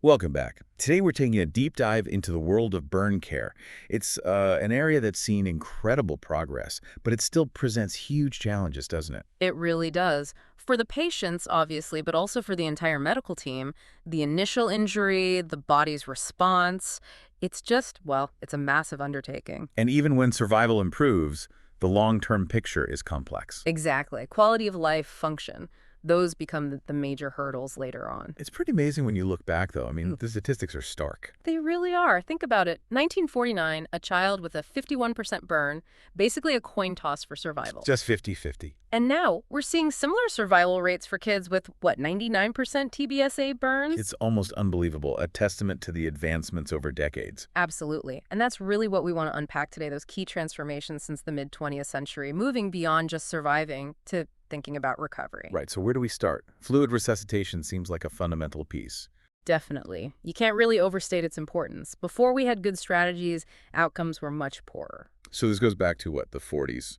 Welcome back. Today we're taking a deep dive into the world of burn care. It's an area that's seen incredible progress, but it still presents huge challenges, doesn't it? It really does. For the patients, obviously, but also for the entire medical team, the initial injury, the body's response, it's just, well, it's a massive undertaking. And even when survival improves, the long-term picture is complex. Exactly. Quality of life, function, those become the major hurdles later on. It's pretty amazing when you look back, though. I mean, the statistics are stark. They really are. Think about it. 1949, a child with a 51% burn, basically a coin toss for survival. Just 50-50. And now we're seeing similar survival rates for kids with, what, 99% TBSA burns? It's almost unbelievable, a testament to the advancements over decades. Absolutely. And that's really what we want to unpack today, those key transformations since the mid-20th century, moving beyond just surviving to thinking about recovery. Right, so where do we start? Fluid resuscitation seems like a fundamental piece. Definitely. You can't really overstate its importance. Before we had good strategies, outcomes were much poorer. So this goes back to what, the 40s?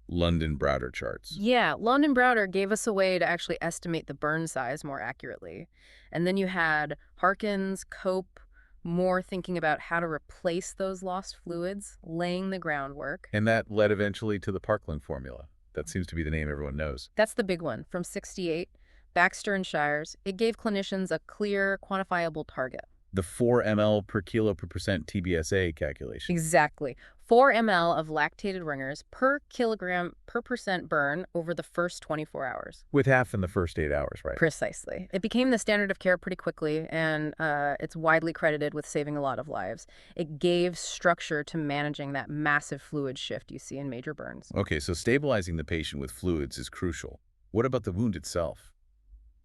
London Browder charts. Yeah, London Browder gave us a way to actually estimate the burn size more accurately. And then you had Harkins, Cope, more thinking about how to replace those lost fluids, laying the groundwork. And that led eventually to the Parkland formula. That seems to be the name everyone knows. That's the big one. From 68, Baxter and Shires, it gave clinicians a clear, quantifiable target. The 4 ml per kilo per percent TBSA calculation. Exactly. 4 ml of lactated ringers per kilogram per percent burn over the first 24 hours. With half in the first 8 hours, right? Precisely. It became the standard of care pretty quickly, and it's widely credited with saving a lot of lives. It gave structure to managing that massive fluid shift you see in major burns. Okay, so stabilizing the patient with fluids is crucial. What about the wound itself?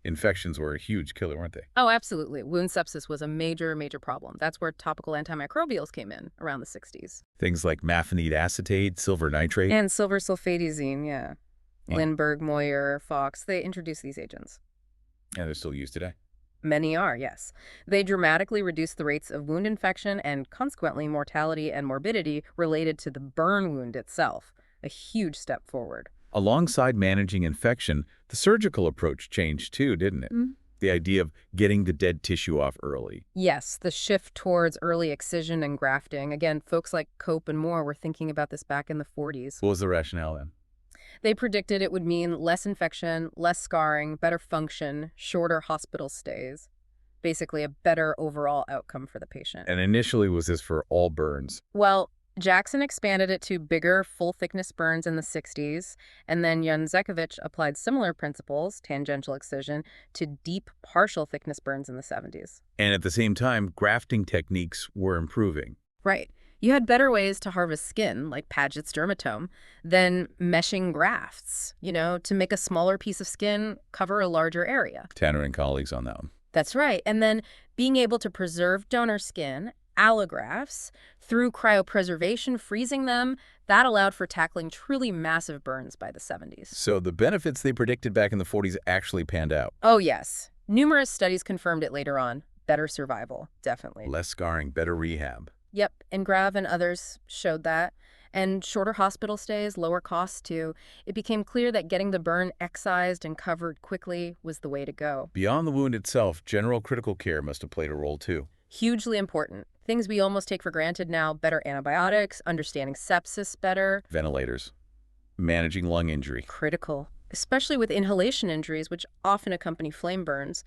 Infections were a huge killer, weren't they? Oh, absolutely. Wound sepsis was a major, major problem. That's where topical antimicrobials came in around the 60s. Things like mafenide acetate, silver nitrate. And silver sulfadazine, yeah. Yeah. Lindbergh, Moyer, Fox, they introduced these agents. And they're still used today. Many are, yes. They dramatically reduce the rates of wound infection and consequently mortality and morbidity related to the burn wound itself. A huge step forward. Alongside managing infection, the surgical approach changed too, didn't it? The idea of getting the dead tissue off early. Yes, the shift towards early excision and grafting. Again, folks like Cope and Moore were thinking about this back in the 40s. What was the rationale then? They predicted it would mean less infection, less scarring, better function, shorter hospital stays. Basically, a better overall outcome for the patient. And initially was this for all burns. Well, Jackson expanded it to bigger, full-thickness burns in the 60s, and then Janzekovich applied similar principles, tangential excision, to deep, partial-thickness burns in the 70s. And at the same time, grafting techniques were improving. Right. You had better ways to harvest skin, like Paget's dermatome, than meshing grafts, to make a smaller piece of skin cover a larger area. Tanner and colleagues on that one. That's right. And then being able to preserve donor skin, allografts, through cryopreservation, freezing them, that allowed for tackling truly massive burns by the 70s. So the benefits they predicted back in the 40s actually panned out. Oh, yes. Numerous studies confirmed it later on. Better survival, definitely. Less scarring, better rehab. Yep, and Grav and others showed that. And shorter hospital stays, lower costs too. It became clear that getting the burn excised and covered quickly was the way to go. Beyond the wound itself, general critical care must have played a role too. Hugely important. Things we almost take for granted now, better antibiotics, understanding sepsis better. Ventilators. Managing lung injury. Critical, especially with inhalation injuries, which often accompany flame burns.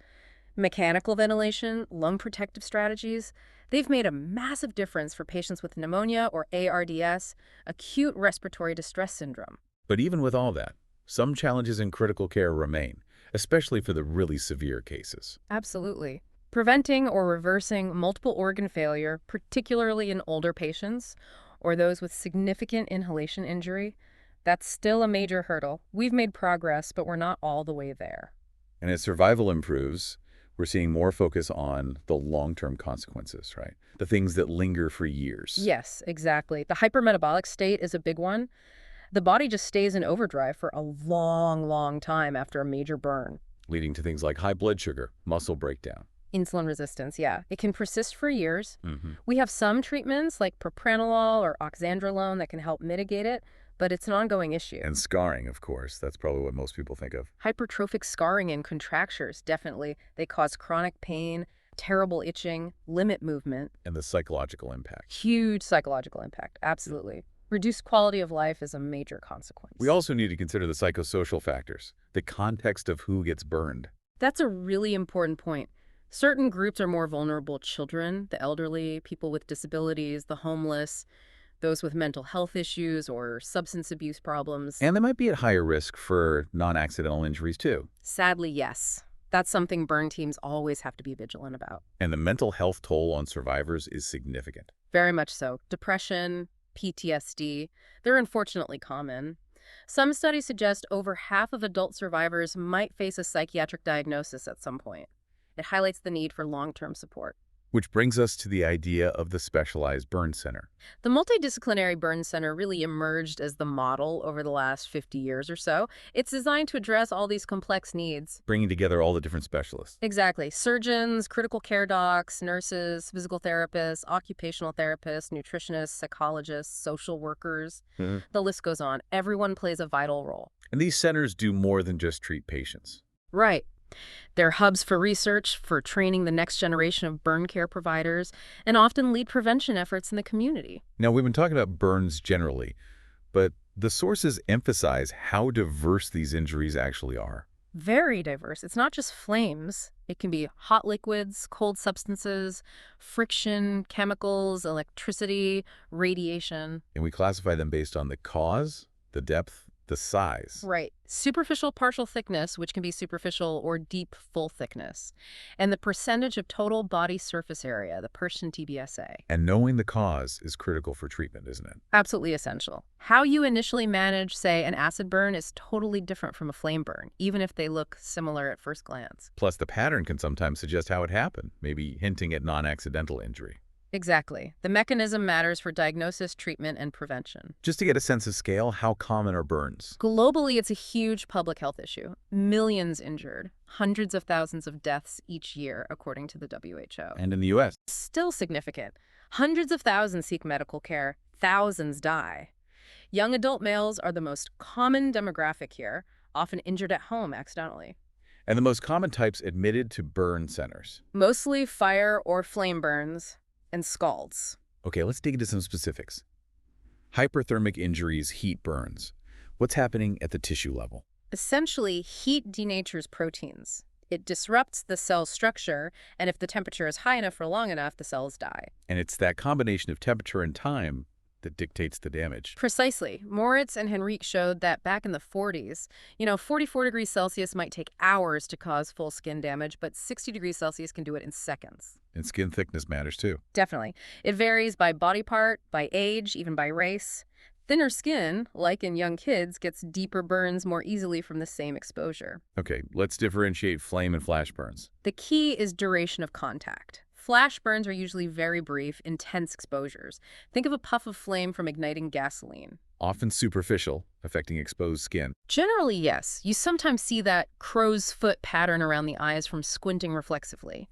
Mechanical ventilation, lung protective strategies, they've made a massive difference for patients with pneumonia or ARDS, acute respiratory distress syndrome. But even with all that, some challenges in critical care remain, especially for the really severe cases. Absolutely. Preventing or reversing multiple organ failure, particularly in older patients or those with significant inhalation injury, that's still a major hurdle. We've made progress, but we're not all the way there. And as survival improves, we're seeing more focus on the long-term consequences, right? The things that linger for years. Yes, exactly. The hypermetabolic state is a big one. The body just stays in overdrive for a long, long time after a major burn. Leading to things like high blood sugar, muscle breakdown. Insulin resistance, yeah. It can persist for years. We have some treatments like propranolol or oxandrolone that can help mitigate it, but it's an ongoing issue. And scarring, of course. That's probably what most people think of. Hypertrophic scarring and contractures, definitely. They cause chronic pain, terrible itching, limit movement. And the psychological impact. Huge psychological impact, absolutely. Reduced quality of life is a major We consequence. also need to consider the psychosocial factors, the context of who gets burned. That's a really important point. Certain groups are more vulnerable: children, the elderly, people with disabilities, the homeless, those with mental health issues or substance abuse problems. And they might be at higher risk for non-accidental injuries too. Sadly, yes. That's something burn teams always have to be vigilant about. And the mental health toll on survivors is significant. Very much so. Depression, PTSD, they're unfortunately common. Some studies suggest over half of adult survivors might face a psychiatric diagnosis at some point. It highlights the need for long-term support. Which brings us to the idea of the specialized burn center. The multidisciplinary burn center really emerged as the model over the last 50 years or so. It's designed to address all these complex needs. Bringing together all the different specialists. Exactly. Surgeons, critical care docs, nurses, physical therapists, occupational therapists, nutritionists, psychologists, social workers. Mhm. The list goes on. Everyone plays a vital role. And these centers do more than just treat patients. Right. They're hubs for research, for training the next generation of burn care providers, and often lead prevention efforts in the community. Now, we've been talking about burns generally, but the sources emphasize how diverse these injuries actually are. Very diverse. It's not just flames. It can be hot liquids, cold substances, friction, chemicals, electricity, radiation. And we classify them based on the cause, the depth, the size. Right. Superficial partial thickness, which can be superficial or deep full thickness. And the percentage of total body surface area, the Persian TBSA. And knowing the cause is critical for treatment, isn't it? Absolutely essential. How you initially manage, say, an acid burn is totally different from a flame burn, even if they look similar at first glance. Plus, the pattern can sometimes suggest how it happened, maybe hinting at non-accidental injury. Exactly. The mechanism matters for diagnosis, treatment, and prevention. Just to get a sense of scale, how common are burns? Globally, it's a huge public health issue. Millions injured, hundreds of thousands of deaths each year, according to the WHO. And in the U.S.? Still significant. Hundreds of thousands seek medical care, thousands die. Young adult males are the most common demographic here, often injured at home accidentally. And the most common types admitted to burn centers. Mostly fire or flame burns and scalds. Okay, let's dig into some specifics. Hyperthermic injuries, heat burns. What's happening at the tissue level? Essentially, heat denatures proteins. It disrupts the cell structure, and if the temperature is high enough for long enough, the cells die. And it's that combination of temperature and time that dictates the damage. Precisely. Moritz and Henrique showed that back in the 40s, 44 degrees Celsius might take hours to cause full skin damage, but 60 degrees Celsius can do it in seconds. And skin thickness matters too. Definitely. It varies by body part, by age, even by race. Thinner skin, like in young kids, gets deeper burns more easily from the same exposure. Okay, let's differentiate flame and flash burns. The key is duration of contact. Flash burns are usually very brief, intense exposures. Think of a puff of flame from igniting gasoline. Often superficial, affecting exposed skin. Generally, yes. You sometimes see that crow's foot pattern around the eyes from squinting reflexively.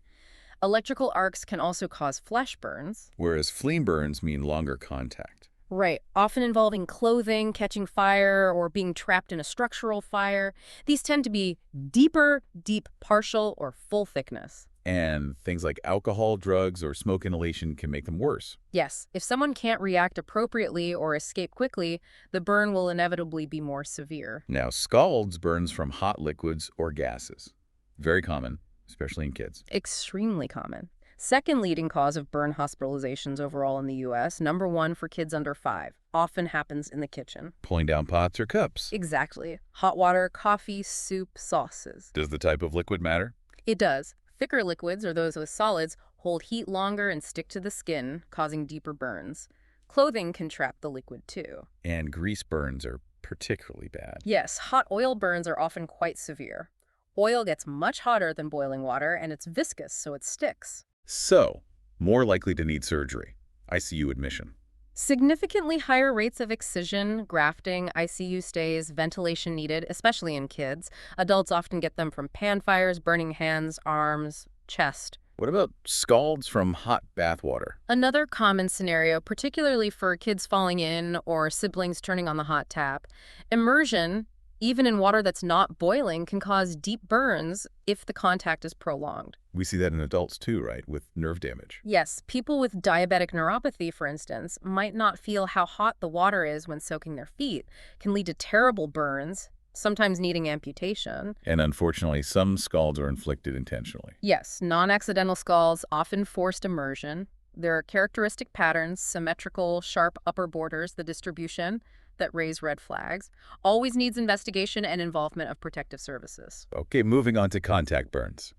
Electrical arcs can also cause flash burns. Whereas flame burns mean longer contact. Right, often involving clothing, catching fire, or being trapped in a structural fire. These tend to be deeper, deep partial, or full thickness. And things like alcohol, drugs, or smoke inhalation can make them worse. Yes, if someone can't react appropriately or escape quickly, the burn will inevitably be more severe. Now, scalds burns from hot liquids or gases. Very common, especially in kids. Extremely common. Second leading cause of burn hospitalizations overall in the U.S., number one for kids under 5, often happens in the kitchen. Pulling down pots or cups. Exactly. Hot water, coffee, soup, sauces. Does the type of liquid matter? It does. Thicker liquids, or those with solids, hold heat longer and stick to the skin, causing deeper burns. Clothing can trap the liquid too. And grease burns are particularly bad. Yes, hot oil burns are often quite severe. Oil gets much hotter than boiling water, and it's viscous, so it sticks. So, more likely to need surgery. ICU admission. Significantly higher rates of excision, grafting, ICU stays, ventilation needed, especially in kids. Adults often get them from pan fires, burning hands, arms, chest. What about scalds from hot bath water? Another common scenario, particularly for kids falling in or siblings turning on the hot tap. Immersion even in water that's not boiling, can cause deep burns if the contact is prolonged. We see that in adults too, right, with nerve damage. Yes, people with diabetic neuropathy, for instance, might not feel how hot the water is when soaking their feet, can lead to terrible burns, sometimes needing amputation. And unfortunately, some scalds are inflicted intentionally. Yes, non-accidental scalds, often forced immersion. There are characteristic patterns, symmetrical, sharp upper borders, the distribution that raise red flags. Always needs investigation and involvement of protective services. Okay, moving on to contact burns.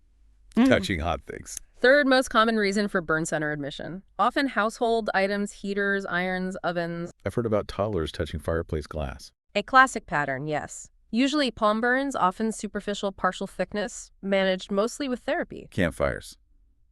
Touching hot things. Third most common reason for burn center admission. Often household items, heaters, irons, ovens. I've heard about toddlers touching fireplace glass. A classic pattern, yes. Usually palm burns, often superficial partial thickness, managed mostly with therapy. Campfires.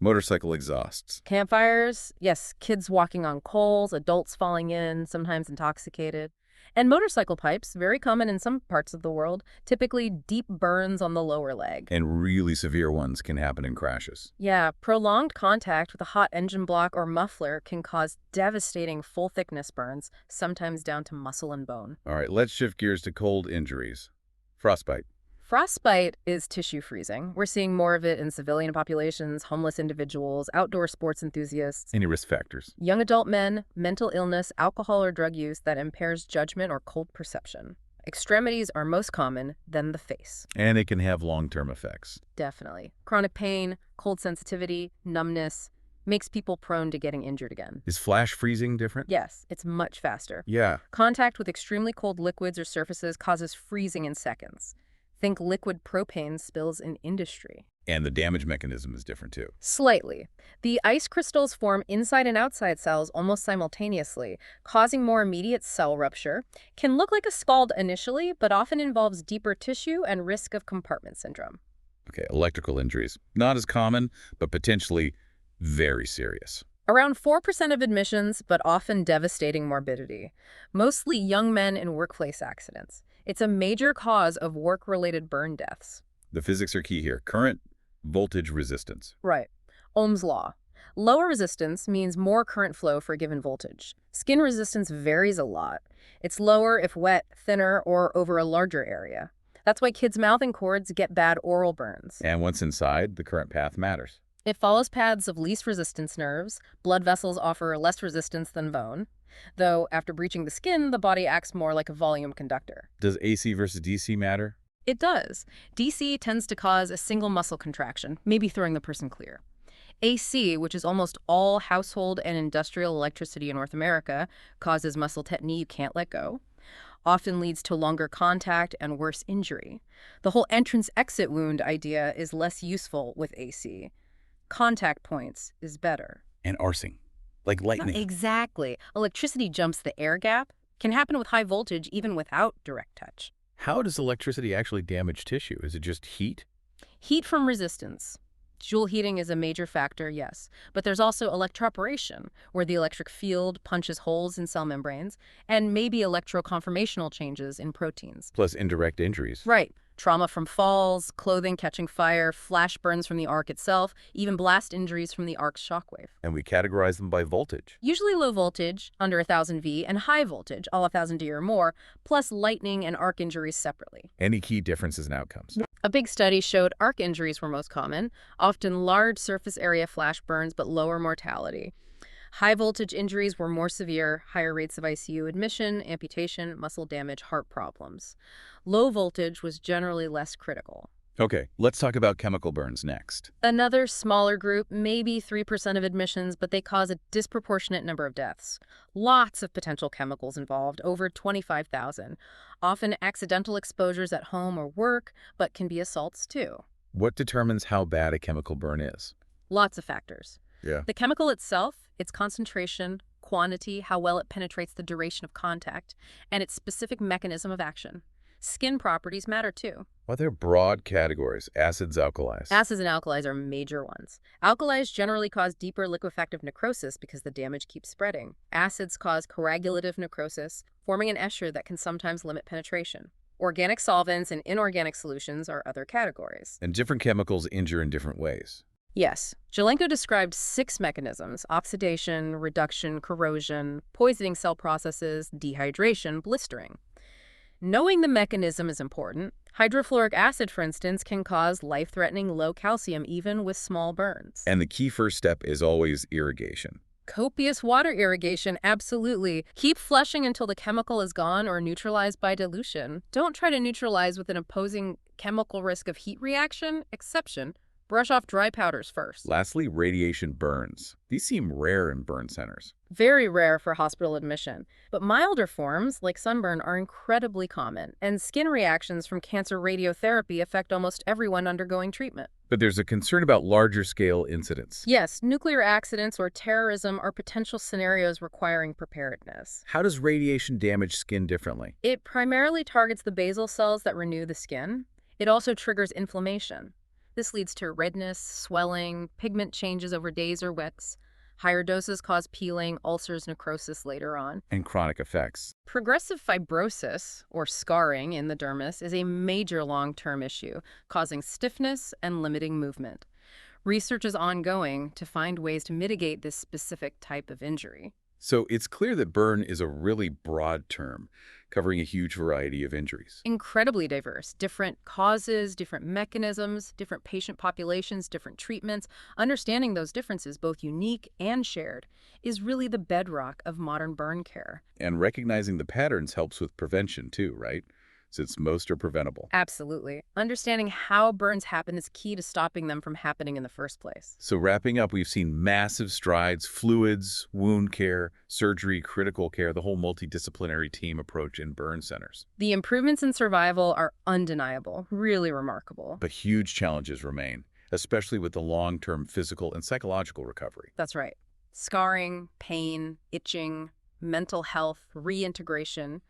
Motorcycle exhausts. Campfires, yes, kids walking on coals, adults falling in, sometimes intoxicated. And motorcycle pipes, very common in some parts of the world, typically deep burns on the lower leg. And really severe ones can happen in crashes. Yeah, prolonged contact with a hot engine block or muffler can cause devastating full-thickness burns, sometimes down to muscle and bone. All right, let's shift gears to cold injuries. Frostbite. Frostbite is tissue freezing. We're seeing more of it in civilian populations, homeless individuals, outdoor sports enthusiasts. Any risk factors? Young adult men, mental illness, alcohol or drug use that impairs judgment or cold perception. Extremities are most common, then the face. And it can have long-term effects. Definitely. Chronic pain, cold sensitivity, numbness makes people prone to getting injured again. Is flash freezing different? Yes, it's much faster. Yeah. Contact with extremely cold liquids or surfaces causes freezing in seconds. Think liquid propane spills in industry. And the damage mechanism is different too. Slightly. The ice crystals form inside and outside cells almost simultaneously, causing more immediate cell rupture. Can look like a scald initially, but often involves deeper tissue and risk of compartment syndrome. Okay, electrical injuries. Not as common, but potentially very serious. Around 4% of admissions, but often devastating morbidity. Mostly young men in workplace accidents. It's a major cause of work-related burn deaths. The physics are key here. Current, voltage, resistance. Right. Ohm's law. Lower resistance means more current flow for a given voltage. Skin resistance varies a lot. It's lower if wet, thinner, or over a larger area. That's why kids' mouthing cords get bad oral burns. And once inside, the current path matters. It follows paths of least resistance nerves. Blood vessels offer less resistance than bone. Though, after breaching the skin, the body acts more like a volume conductor. Does AC versus DC matter? It does. DC tends to cause a single muscle contraction, maybe throwing the person clear. AC, which is almost all household and industrial electricity in North America, causes muscle tetany you can't let go, often leads to longer contact and worse injury. The whole entrance-exit wound idea is less useful with AC. Contact points is better. And arsing. Like lightning. Exactly. Electricity jumps the air gap. Can happen with high voltage even without direct touch. How does electricity actually damage tissue? Is it just heat? Heat from resistance. Joule heating is a major factor, yes. But there's also electroporation, where the electric field punches holes in cell membranes, and maybe electroconformational changes in proteins. Plus indirect injuries. Right. Trauma from falls, clothing catching fire, flash burns from the arc itself, even blast injuries from the arc's shockwave. And we categorize them by voltage. Usually low voltage, under 1000 V, and high voltage, all 1000 D or more, plus lightning and arc injuries separately. Any key differences in outcomes? A big study showed arc injuries were most common, often large surface area flash burns but lower mortality. High voltage injuries were more severe, higher rates of ICU admission, amputation, muscle damage, heart problems. Low voltage was generally less critical. Okay, let's talk about chemical burns next. Another smaller group, maybe 3% of admissions, but they cause a disproportionate number of deaths. Lots of potential chemicals involved, over 25,000. Often accidental exposures at home or work, but can be assaults too. What determines how bad a chemical burn is? Lots of factors. Yeah. The chemical itself, its concentration, quantity, how well it penetrates the duration of contact, and its specific mechanism of action. Skin properties matter too. Well, they're broad categories. Acids, alkalis. Acids and alkalis are major ones. Alkalis generally cause deeper liquefactive necrosis because the damage keeps spreading. Acids cause coagulative necrosis, forming an eshert that can sometimes limit penetration. Organic solvents and inorganic solutions are other categories. And different chemicals injure in different ways. Yes. Jelenko described 6 mechanisms: oxidation, reduction, corrosion, poisoning cell processes, dehydration, blistering. Knowing the mechanism is important. Hydrofluoric acid, for instance, can cause life-threatening low calcium even with small burns. And the key first step is always irrigation. Copious water irrigation, absolutely. Keep flushing until the chemical is gone or neutralized by dilution. Don't try to neutralize with an opposing chemical risk of heat reaction. Exception. Brush off dry powders first. Lastly, radiation burns. These seem rare in burn centers. Very rare for hospital admission, but milder forms, like sunburn, are incredibly common, and skin reactions from cancer radiotherapy affect almost everyone undergoing treatment. But there's a concern about larger scale incidents. Yes, nuclear accidents or terrorism are potential scenarios requiring preparedness. How does radiation damage skin differently? It primarily targets the basal cells that renew the skin. It also triggers inflammation. This leads to redness, swelling, pigment changes over days or weeks. Higher doses cause peeling, ulcers, necrosis later on. And chronic effects. Progressive fibrosis, or scarring in the dermis, is a major long-term issue, causing stiffness and limiting movement. Research is ongoing to find ways to mitigate this specific type of injury. So it's clear that burn is a really broad term, covering a huge variety of injuries. Incredibly diverse. Different causes, different mechanisms, different patient populations, different treatments. Understanding those differences, both unique and shared, is really the bedrock of modern burn care. And recognizing the patterns helps with prevention too, right? Since most are preventable. Absolutely. Understanding how burns happen is key to stopping them from happening in the first place. So wrapping up, we've seen massive strides, fluids, wound care, surgery, critical care, the whole multidisciplinary team approach in burn centers. The improvements in survival are undeniable, really remarkable. But huge challenges remain, especially with the long-term physical and psychological recovery. That's right. Scarring, pain, itching, mental health, reintegration.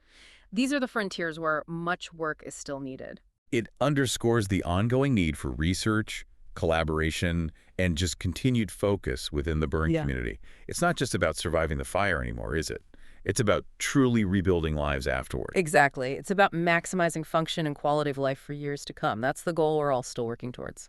These are the frontiers where much work is still needed. It underscores the ongoing need for research, collaboration, and just continued focus within the burn community. It's not just about surviving the fire anymore, is it? It's about truly rebuilding lives afterward. Exactly. It's about maximizing function and quality of life for years to come. That's the goal we're all still working towards.